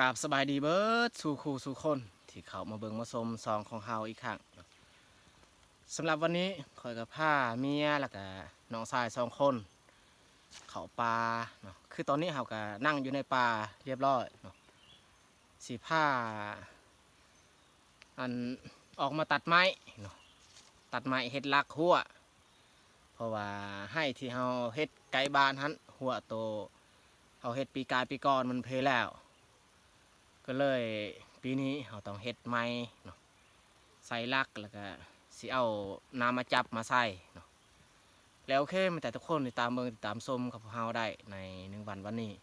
กราบสบายดีเบิร์ดสู่ครูสู่คนที่เขามาเบิ่งมาชมซองของเฮาอีกครั้งสำหรับวันนี้คอยกับผ้าเมียแล้วก็น้องชาย2 คนเขาป่าเนาะคือตอนนี้เฮาก็นั่งอยู่ในป่าเรียบร้อยเนาะสีผ้าอันออกมาตัดไม้เนาะตัดไม้เฮ็ดลักหัวเพราะว่าให้ที่เฮาเฮ็ดไกลบ้านหันหัวโตเฮาเฮ็ดปีกายปีก่อนมันเพลแล้วก็เลยปีนี้เราต้องเฮ็ดไม้เนาะใส่ลักแล้วก็สิเอาน้ำมาจับมาใส่เนาะแล้วโอเคมาแต่ทุกคนติดตามเบิ่งติดตามชมกับพวกเราได้ใน1 วันนี้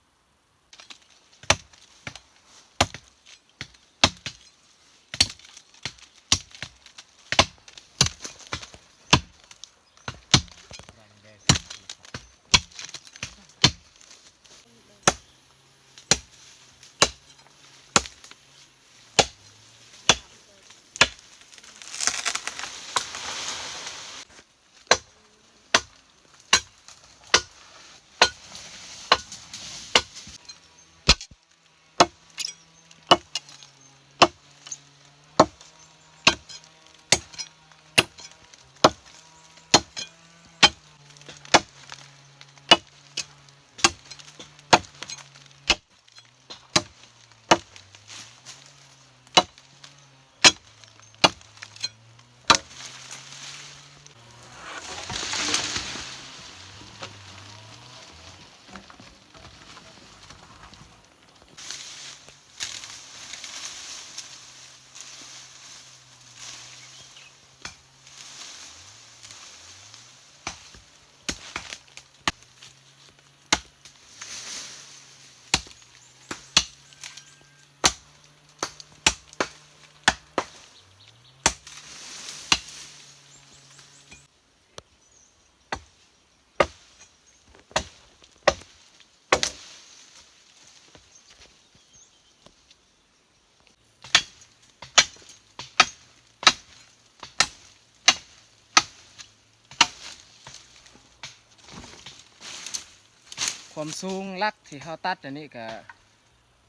ความสูงลักที่เขาตัดอันนี้ก็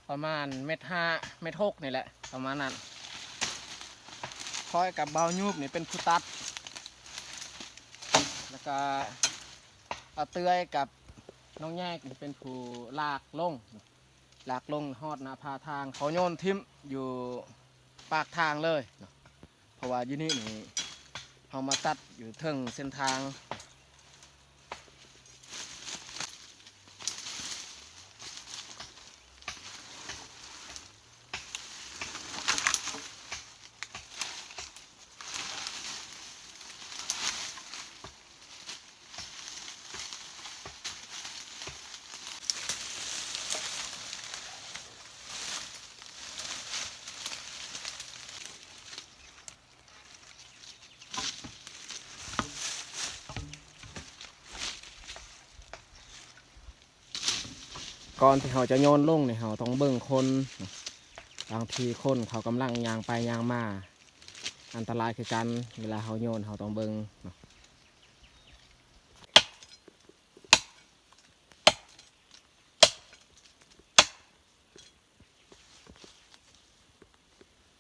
ประมาณ1.5 1.6 นี่แหละประมาณนั้นคอยกับเบายูบนี่เป็นผู้ตัดแล้วก็เอาเตยกับน้องแยกนี่เป็นผู้ลากลงฮอดหน้าพาทางเขาโยนทิมอยู่ปากทางเลยเนาะเพราะว่าอยู่นี่เขามาตัดอยู่เทิงเส้นทางก่อนที่เขาจะโยนลงเนี่ยเขาต้องเบิ่งคนบางทีคนเขากำลังยางไปยางมาอันตรายคือกันเวลาเขาโยนเขาต้องเบิ่ง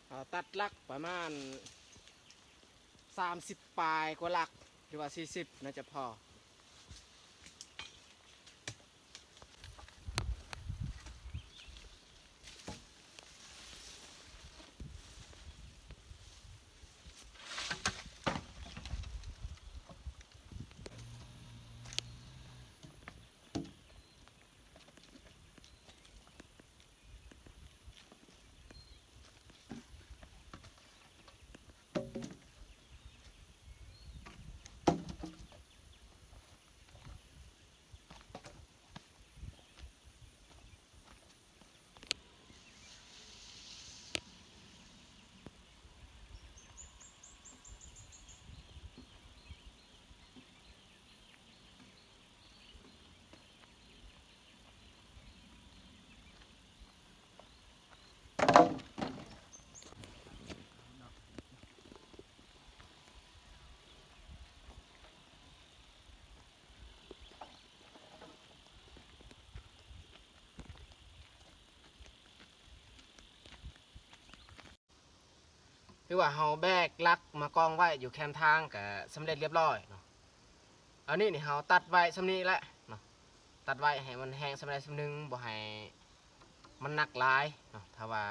เขาตัดลักประมาณ30 ปลายกว่าลักหรือว่า40น่าจะพอ หรือว่าเฮาแบกลักมากองไว้อยู่แคมทางก็สำเร็จเรียบร้อยเนาะอันนี้นี่เฮาตัดไว้สำนี้แหละเนาะตัดไว้ให้มันแห้งสำใดสำนึงบ่ให้มันหนักหลายเนาะถ้าว่า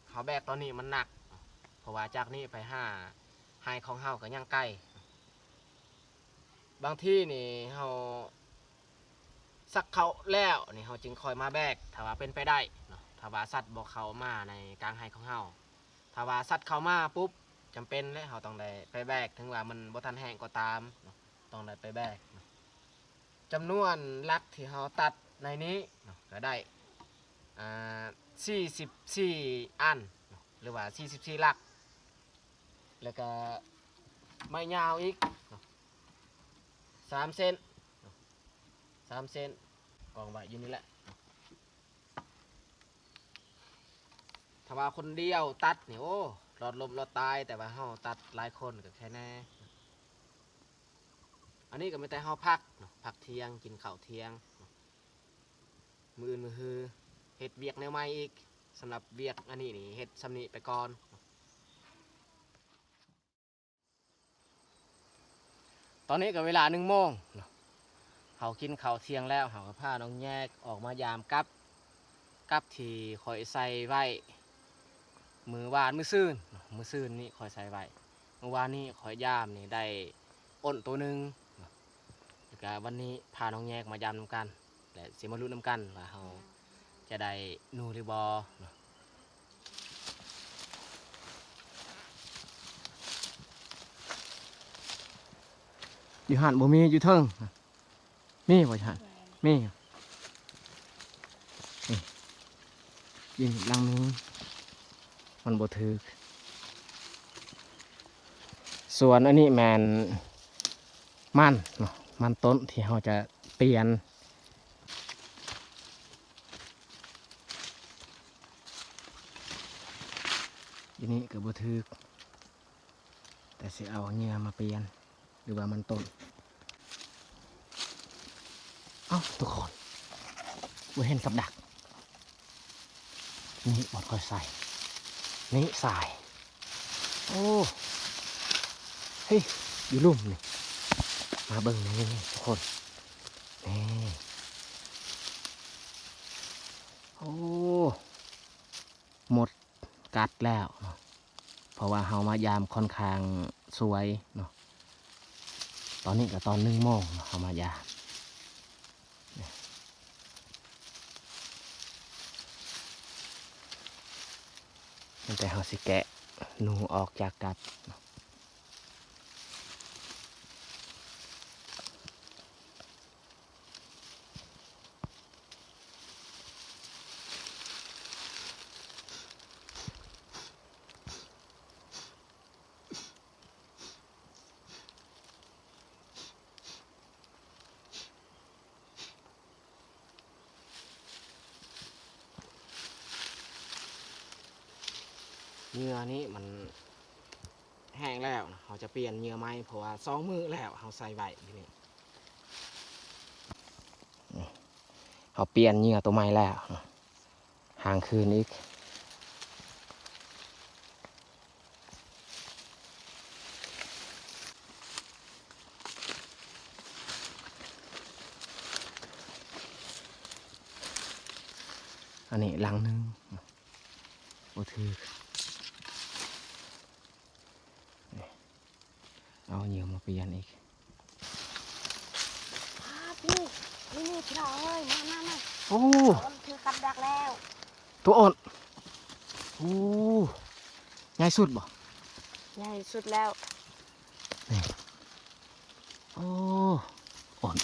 เฮาแบกตอนนี้มันหนักเพราะว่าจากนี้ไปหาไฮของเฮาก็ยังไกลบางที่นี่เฮาสักเขาแล้วนี่เฮาจึงคอยมาแบกถ้าว่าเป็นไปได้เนาะถ้าว่าสัตว์บ่เข้ามาในกลางไฮของเฮาถ้าว่าสัตว์เข้ามาปุ๊บจำเป็นเลยเฮาต้องได้ไปแบกถึงว่ามันบ่ทันแห้งก็ตามเนาะต้องได้ไปแบกเนาะจำนวนลักที่เฮาตัดในนี้เนาะก็ได้44อันเนาะหรือว่า44ลักแล้วก็ไม้ยาวอีกเนาะ3 เซนเนาะ3 เซนกองไว้อยู่นี่แหละถ้าว่าคนเดียวตัดนี่โอ้รอดลมรอดตายแต่ว่าเฮาตัดหลายคนก็แค่แน่อันนี้ก็ไม่แต่เฮาพักเนาะพักเที่ยงกินข้าวเที่ยงมื้ออื่นมื้อฮือเฮ็ดเวียกแนวใหม่อีกสำหรับเวียกอันนี้นี่เฮ็ดสำนี้ไปก่อนตอนนี้ก็เวลา1 โมงเนาะเฮากินข้าวเที่ยงแล้วเฮาก็พาน้องแยกออกมายามกับที่คอยใส่ไว้มือวานมือซื่นเนาะมือซื่นนี่คอยใส่ไว้เมื่อวานนี้คอยยามนี่ได้อ้นตัวหนึ่งเนาะแล้วก็วันนี้พาน้องแยกมายามนำกันและสิมาลุ้นนำกันว่าเฮาจะได้นูหรือบอเนาะอยู่หันบ่มีอยู่เทิงมีบ่หันมียิงลังนึงมันบ่ถือส่วนอันนี้แมนมันเนาะมันต้นที่เราจะเปลี่ยนอันนี้ก็บ่ถือแต่สิเอาเนื้อมาเปลี่ยนหรือว่ามันต้นเอ้าทุกคนบ่เห็นกับดักนี่บอดคอยใส่นี่ใส่โอ้เฮ้ยอยู่ลุ่มนี่มาเบิ่งนี่ทุกคนนี่โอ้หมดกัดแล้วเนาะเพราะว่าเฮามายามค่อนข้างสวยเนาะตอนนี้ก็ตอน1 โมงเฮามายามตั้งแต่เฮาสิแกะหนูออกจากกัดเหงื่อนี้มันแห้งแล้วเราจะเปลี่ยนเหงื่อไหมเพราะว่า2 มื้อแล้วเราใส่ไว้ที่นี่เราเปลี่ยนเหงื่อตัวใหม่แล้วห่างคืนอีกอันนี้ลังนึงโอ้ถือเอาเหยื่อมาเปลี่ยนอีกนี่พี่น้องเอ้ยมา โอ้ ถือกับดักแล้ว ตัวอ่อนโอ้ง่ายสุดบ่ ใหญ่สุดแล้ว นี่โอ้อ่อน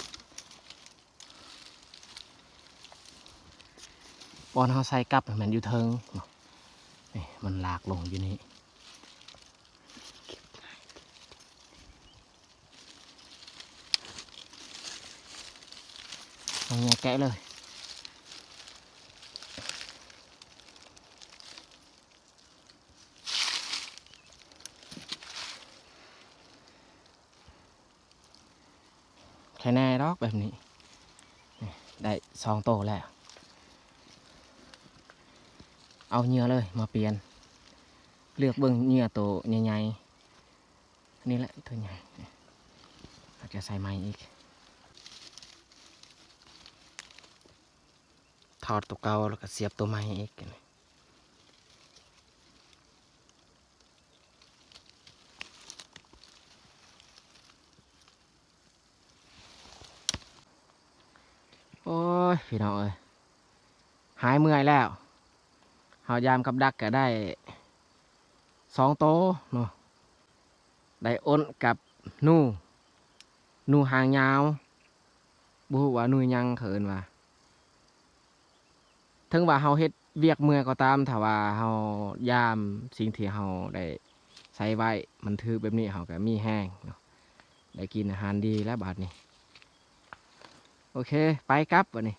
บอลเขาใส่กลับมันอยู่เทิงนี่มันหลากลงอยู่นี่เอาเงี้ยแกะเลยแค่แน่ดอกแบบนี้ได้2 โตแล้วเอาเหยื่อเลยมาเปลี่ยน เลือกเบิ่งเหยื่อตัวใหญ่ๆนี่แหละตัวใหญ่อาจจะใส่ไม้อีกถอดตัวเก่าแล้วก็เสียบตัวใหม่อีกโอ้ยพี่น้องเอ้ยหายเมื่อยแล้วเฮายามกับดักก็ได้2 โตเนาะได้อ้นกับนูหางยาวบ่ฮู้ว่านูหยังเขินว่าถึงว่าเฮาเฮ็ดเวียกเมื่อยก็ตามถ้าว่าเฮายามสิ่งที่เฮาได้ใช้ไว้มันถือแบบนี้เฮาก็มีแห้งเนาะได้กินอาหารดีแล้วบัดนี้โอเคไปครับบัดนี้